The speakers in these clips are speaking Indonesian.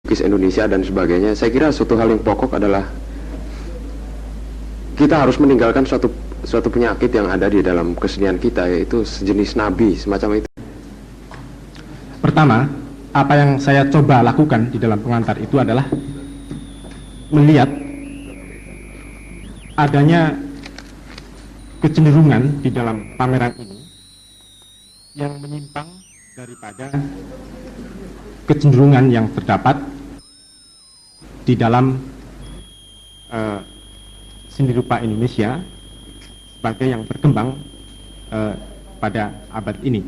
pelukis Indonesia dan sebagainya. Saya kira suatu hal yang pokok adalah kita harus meninggalkan suatu penyakit yang ada di dalam kesenian kita, yaitu sejenis nabi semacam itu. Pertama, apa yang saya coba lakukan di dalam pengantar itu adalah melihat adanya kecenderungan di dalam pameran ini yang menyimpang daripada kecenderungan yang terdapat di dalam seni rupa Indonesia sebagai yang berkembang pada abad ini.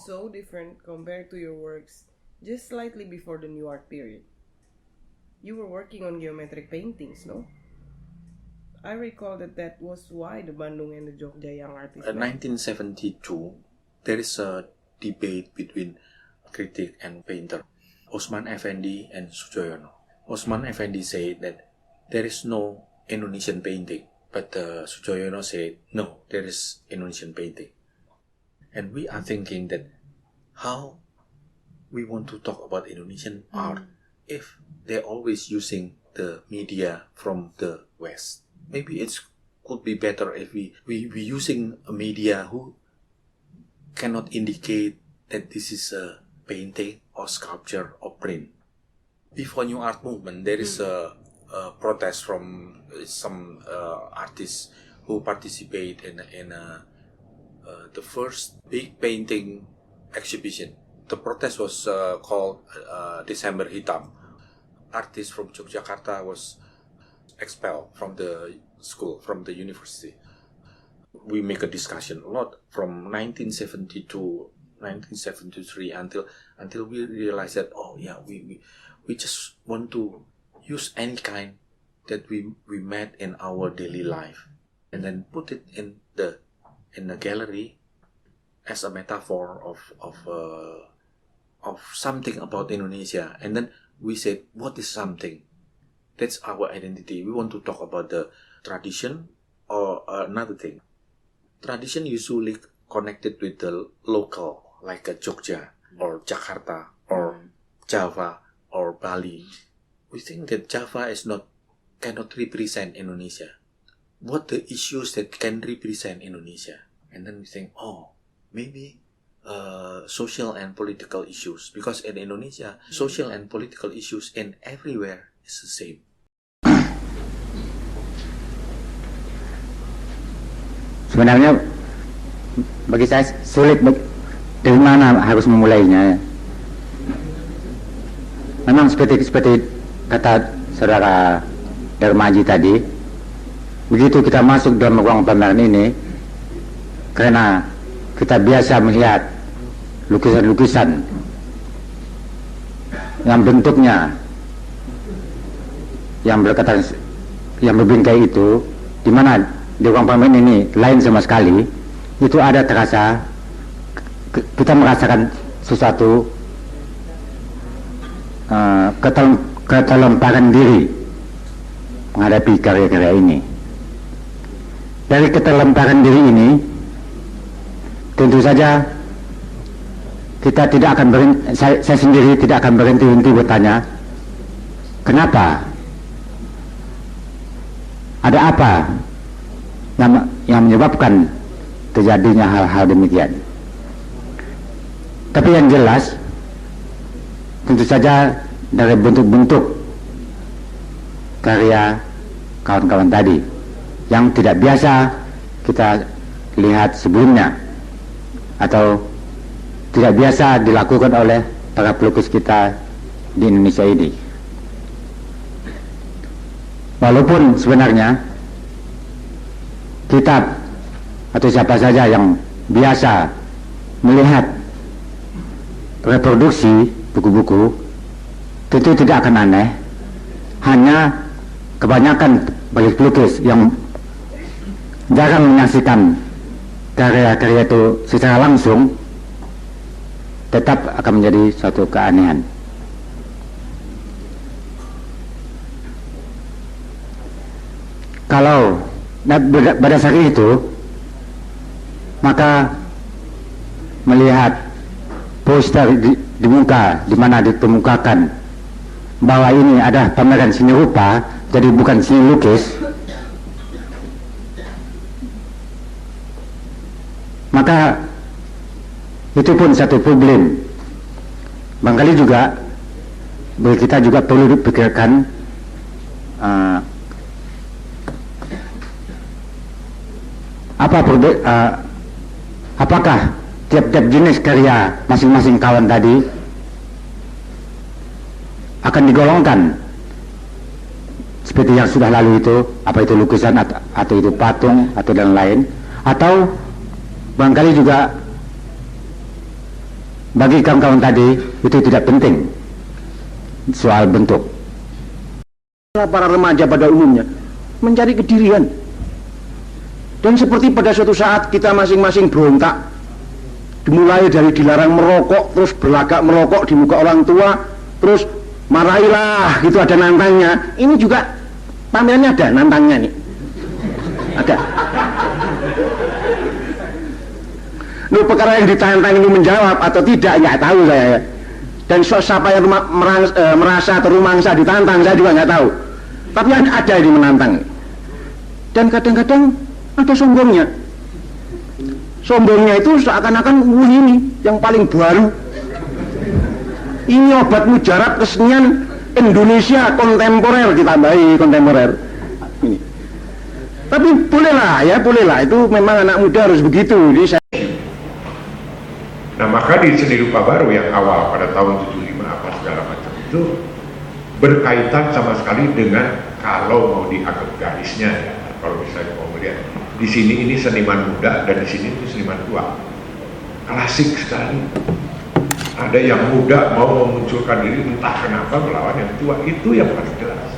So different compared to your works just slightly before the New Art period. You were working on geometric paintings, no? I recall that was why the Bandung and the Jogja young artists. In 1972, there is a debate between critic and painter, Osman Effendi and Sujoyono. Osman Effendi said that there is no Indonesian painting, but Sujoyono said no, there is Indonesian painting. And we are thinking that how we want to talk about Indonesian art if they're always using the media from the West. Maybe it could be better if we using a media who cannot indicate that this is a painting or sculpture or print. Before New Art movement, there is a protest from some artists who participate in the first big painting exhibition. The protest was called Desember Hitam. Artists from Yogyakarta was expelled from the school, from the university. We make a discussion a lot from 1972, 1973 until we realize that we just want to use any kind that we met in our daily life and then put it in the gallery as a metaphor of something about Indonesia. And then we said, what is something? That's our identity. We want to talk about the tradition or another thing. Tradition usually connected with the local, like a Jogja or Jakarta or Java or Bali. We think that Java cannot represent Indonesia. What the issues that can represent Indonesia? And then we think, maybe social and political issues, because in Indonesia, social and political issues in everywhere is the same. Sebenarnya bagi saya sulit dari mana harus memulainya. Memang seperti kata saudara Darmaji tadi, begitu kita masuk dalam ruang pameran ini, karena kita biasa melihat lukisan-lukisan yang bentuknya yang berbingkai itu, di mana di ruang pameran ini lain sama sekali, itu ada terasa kita merasakan sesuatu ketelemparan diri menghadapi karya-karya ini. Dari ketelemparan diri ini, tentu saja kita tidak akan berhenti, saya sendiri tidak akan berhenti bertanya, kenapa? Ada apa yang menyebabkan terjadinya hal-hal demikian? Tapi yang jelas, tentu saja dari bentuk-bentuk karya kawan-kawan tadi yang tidak biasa kita lihat sebelumnya atau tidak biasa dilakukan oleh para pelukis kita di Indonesia ini. Walaupun sebenarnya kitab atau siapa saja yang biasa melihat reproduksi buku-buku tentu tidak akan aneh, hanya kebanyakan bagi pelukis yang jarang menyaksikan karya-karya itu secara langsung tetap akan menjadi suatu keanehan. Kalau berdasar itu, maka melihat poster di muka di mana dikemukakan bahwa ini ada pameran seni rupa, jadi bukan seni lukis, maka itu pun satu problem. Barangkali juga kita juga perlu dipikirkan apakah tiap-tiap jenis karya masing-masing kawan tadi akan digolongkan seperti yang sudah lalu itu, apa itu lukisan atau itu patung atau dan lain, atau barangkali juga bagi kawan-kawan tadi itu tidak penting soal bentuk. Para remaja pada umumnya mencari kedirian, dan seperti pada suatu saat kita masing-masing berontak, dimulai dari dilarang merokok, terus berlagak merokok di muka orang tua, terus marahilah, gitu, ada nantangnya. Ini juga pamerannya ada nantangnya nih, ada. Nuh, perkara yang ditantang ini menjawab atau tidak nggak tahu saya. Dan siapa yang merasa atau rumangsa ditantang saya juga nggak tahu. Tapi ada yang menantang. Dan kadang-kadang ada sombongnya. Sombongnya itu seakan-akan ini yang paling baru. Ini obat mujarab kesenian Indonesia kontemporer, ditambahi kontemporer. Ini. Tapi bolehlah ya, bolehlah, itu memang anak muda harus begitu. Jadi saya... Nah, maka di seni rupa baru yang awal pada tahun 75 apa segala macam itu berkaitan sama sekali dengan kalau mau dianggap garisnya ya, kalau misalnya mau melihat di sini ini seniman muda dan di sini itu seniman tua, klasik sekali. Ada yang muda mau memunculkan diri entah kenapa melawan yang tua, itu yang paling jelas.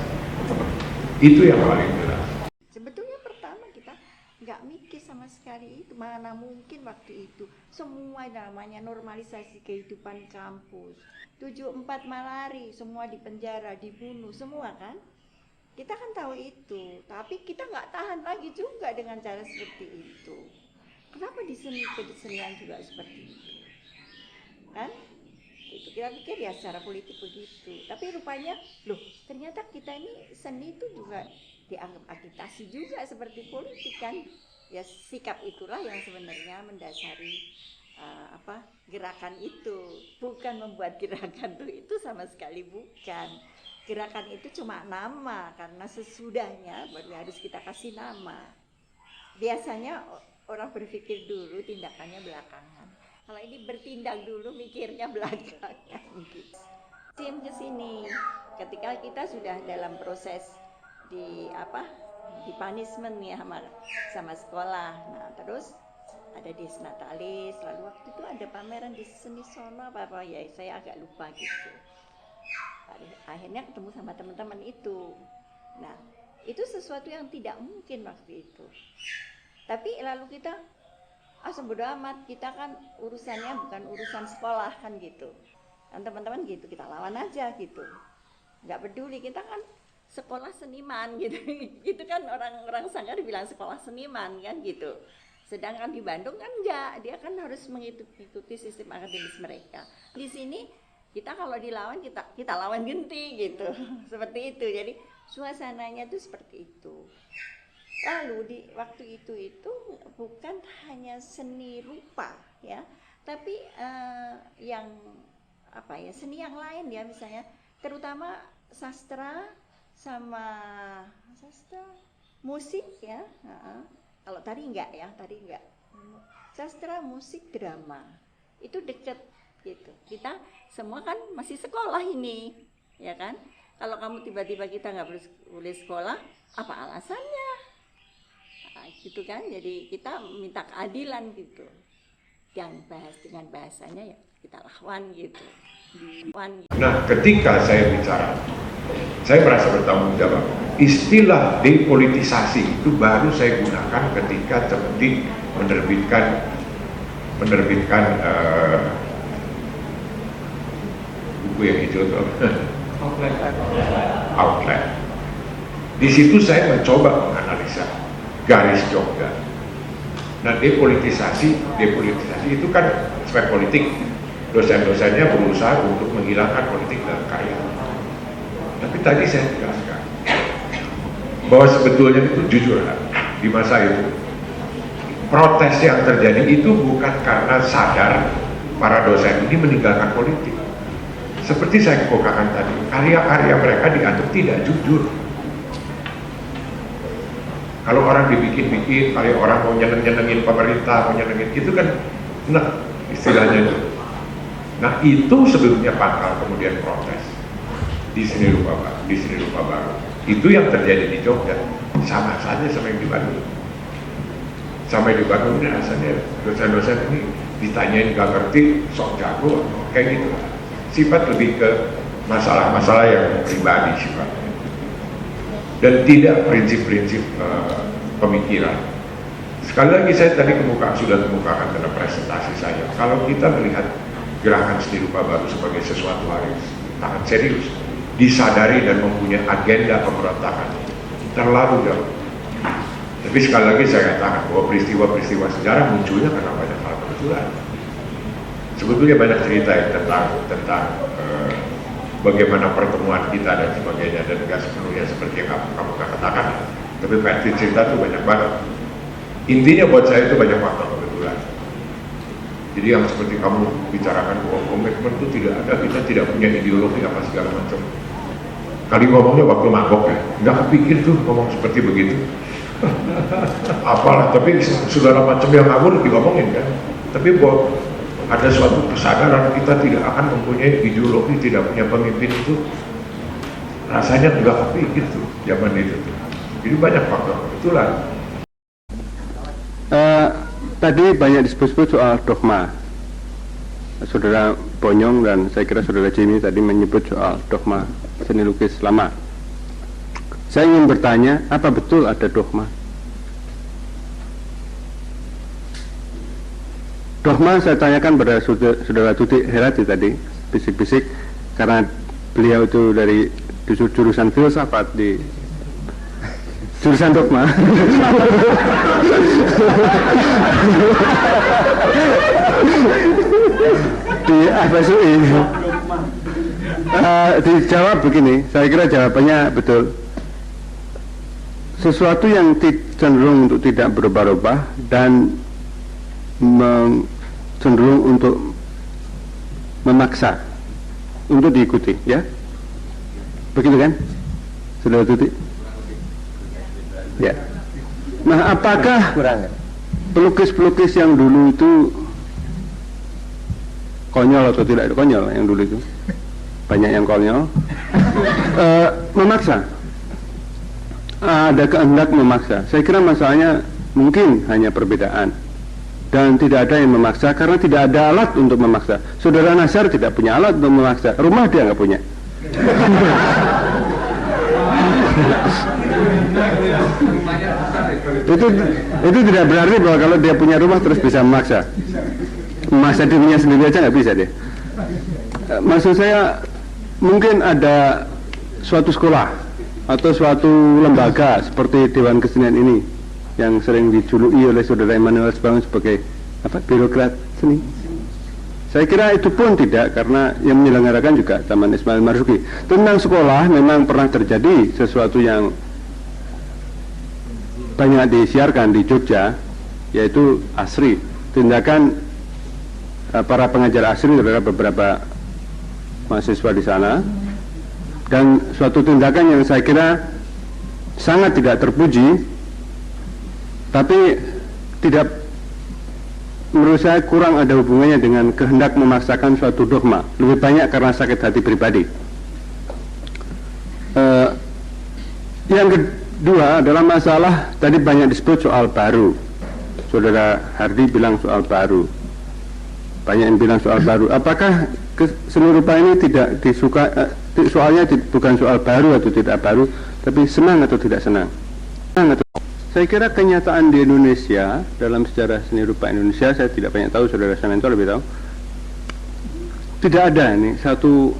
Itu yang paling jelas. Sebetulnya pertama kita nggak mikir sama sekali itu, mana mungkin waktu itu semua namanya normalisasi kehidupan kampus. 74 malari, semua dipenjara, dibunuh, semua kan? Kita kan tahu itu, tapi kita nggak tahan lagi juga dengan cara seperti itu. Kenapa di seni kesenian juga seperti itu? Kan? Itu kita pikir ya secara politik begitu, tapi rupanya loh ternyata kita ini seni itu juga dianggap agitasi juga seperti politik kan? Ya sikap itulah yang sebenarnya mendasari gerakan itu, bukan membuat gerakan itu sama sekali bukan. Gerakan itu cuma nama, karena sesudahnya baru harus kita kasih nama. Biasanya orang berpikir dulu, tindakannya belakangan. Kalau ini bertindak dulu, mikirnya belakangan. Tim ke sini, ketika kita sudah dalam proses di punishment ya sama sekolah. Nah terus ada Desnatalis, lalu waktu itu ada pameran di seni sono apa ya, saya agak lupa gitu. Akhirnya ketemu sama teman-teman itu. Nah itu sesuatu yang tidak mungkin waktu itu. Tapi lalu kita bodo amat, kita kan urusannya bukan urusan sekolah kan gitu. Dan teman-teman gitu, kita lawan aja gitu. Nggak peduli, kita kan sekolah seniman gitu. Itu kan orang-orang Sanggar bilang sekolah seniman kan gitu. Sedangkan di Bandung kan enggak, dia kan harus mengikuti sistem akademis mereka. Di sini kita kalau dilawan kita lawan genti gitu. Seperti itu. Jadi suasananya tuh seperti itu. Lalu di waktu itu bukan hanya seni rupa ya, tapi yang seni yang lain ya, misalnya terutama sastra sama musik ya. Kalau tari enggak ya, sastra, musik, drama itu deket gitu. Kita semua kan masih sekolah ini ya kan. Kalau kamu tiba-tiba kita nggak boleh sekolah, apa alasannya? Nah, gitu kan. Jadi kita minta keadilan gitu. Yang bahas dengan bahasanya ya kita lawan gitu. Nah, ketika saya bicara, saya merasa bertanggung jawab. Istilah depolitisasi itu baru saya gunakan ketika Cemeti menerbitkan buku yang hijau itu Outline. Di situ saya mencoba menganalisa garis Jogja. Nah, depolitisasi itu kan aspek politik. Dosen-dosennya berusaha untuk menghilangkan politik dalam karya. Tapi tadi saya jelaskan bahwa sebetulnya itu jujur di masa itu protes yang terjadi itu bukan karena sadar para dosen ini meninggalkan politik. Seperti saya kemukakan tadi, karya-karya mereka dianggap tidak jujur. Kalau orang dibikin-bikin, kalau orang mau nyeneng-nyenengin pemerintah, mau nyenengin itu kan, nah istilahnya itu. Nah itu sebetulnya pangkal kemudian protes di seni rupa baru. Itu yang terjadi di Jogja, sama saja sama yang di Bandung. Sampai di Bandung ini rasanya dosen-dosen ini ditanyain gak ngerti, sok jago, kayak gitu. Sifat lebih ke masalah-masalah yang pribadi sifatnya. Dan tidak prinsip-prinsip pemikiran. Sekali lagi saya tadi sudah kemukakan dalam presentasi saya. Kalau kita melihat gerakan seni rupa baru sebagai sesuatu hal yang sangat serius, disadari dan mempunyai agenda pemberontakan, terlalu jauh. Tapi sekali lagi saya katakan bahwa peristiwa-peristiwa sejarah munculnya karena banyak hal kebetulan. Sebetulnya banyak cerita yang tentang bagaimana pertemuan kita dan sebagainya, dan nggak sepenuhnya seperti yang kamu katakan. Tapi versi cerita itu banyak banget. Intinya buat saya itu banyak faktor kebetulan. Jadi yang seperti kamu bicarakan bahwa komitmen itu tidak ada, kita tidak punya ideologi apa segala macam. Kali ngomongnya waktu mabok ya, nggak kepikir tuh ngomong seperti begitu. Apalah, tapi segala macam yang ngawur digomongin kan. Tapi bahwa ada suatu kesadaran kita tidak akan mempunyai ideologi, tidak punya pemimpin itu rasanya nggak kepikir tuh zaman itu tuh. Jadi banyak faktor kebetulan. Tadi banyak disebut-sebut soal dogma. Saudara Bonyong dan saya kira Saudara Jimmy tadi menyebut soal dogma seni lukis lama. Saya ingin bertanya, apa betul ada dogma? Dogma saya tanyakan pada Saudara Tuti Herati tadi, bisik-bisik, karena beliau itu dari jurusan filsafat di jurusan dogma. Di FSUI. Dijawab begini, saya kira jawabannya betul. Sesuatu yang cenderung untuk tidak berubah-ubah dan cenderung untuk memaksa untuk diikuti, ya, begitu kan, Saudara Tuti? Ya. Nah, apakah pelukis-pelukis yang dulu itu konyol atau tidak konyol? Yang dulu itu banyak yang konyol, memaksa, ada kehendak memaksa. Saya kira masalahnya mungkin hanya perbedaan. Dan tidak ada yang memaksa karena tidak ada alat untuk memaksa. Saudara Nasar tidak punya alat untuk memaksa. Rumah dia nggak punya. itu tidak berarti bahwa kalau dia punya rumah terus bisa memaksa. Memaksa dirinya sendiri aja nggak bisa dia. Maksud saya mungkin ada suatu sekolah atau suatu lembaga seperti Dewan Kesenian ini yang sering dijuluki oleh Saudara Emmanuel Sbangun sebagai birokrat seni. Saya kira itu pun tidak, karena yang menyelenggarakan juga Taman Ismail Marzuki. Tentang sekolah memang pernah terjadi sesuatu yang banyak disiarkan di Jogja, yaitu ASRI, tindakan para pengajar ASRI terhadap beberapa mahasiswa di sana, dan suatu tindakan yang saya kira sangat tidak terpuji, tapi tidak, menurut saya kurang ada hubungannya dengan kehendak memaksakan suatu dogma, lebih banyak karena sakit hati pribadi. Yang kedua adalah masalah tadi banyak disebut soal baru. Saudara Hardi bilang soal baru, banyak yang bilang soal baru. Apakah seni rupa ini tidak disuka? Soalnya bukan soal baru atau tidak baru, tapi senang atau tidak senang. Saya kira kenyataan di Indonesia, dalam sejarah seni rupa Indonesia, saya tidak banyak tahu, Saudara Samento lebih tahu, tidak ada ini satu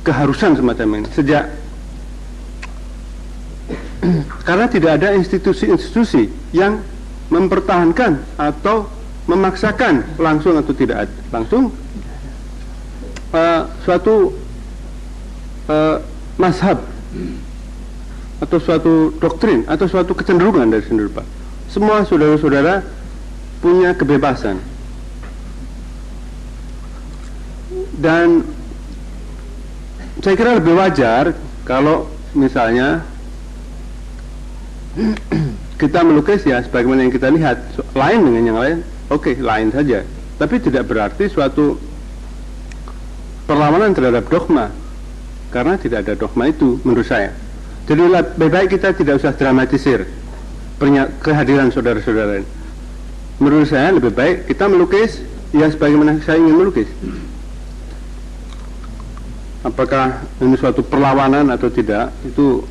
keharusan semacam ini sejak karena tidak ada institusi-institusi yang mempertahankan atau memaksakan langsung atau tidak langsung suatu mazhab atau suatu doktrin atau suatu kecenderungan dari seni rupa. Semua saudara-saudara punya kebebasan, dan saya kira lebih wajar kalau misalnya kita melukis ya sebagaimana yang kita lihat, lain dengan yang lain, oke, lain saja, tapi tidak berarti suatu perlawanan terhadap dogma, karena tidak ada dogma itu menurut saya. Jadi lebih baik kita tidak usah dramatisir kehadiran saudara-saudara. Menurut saya lebih baik kita melukis ya sebagaimana saya ingin melukis. Apakah ini suatu perlawanan atau tidak, itu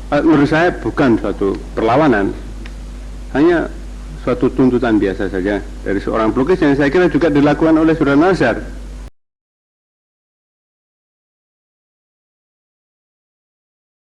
menurut saya bukan suatu perlawanan, hanya suatu tuntutan biasa saja dari seorang pelukis yang saya kira juga dilakukan oleh Saudara Nazar.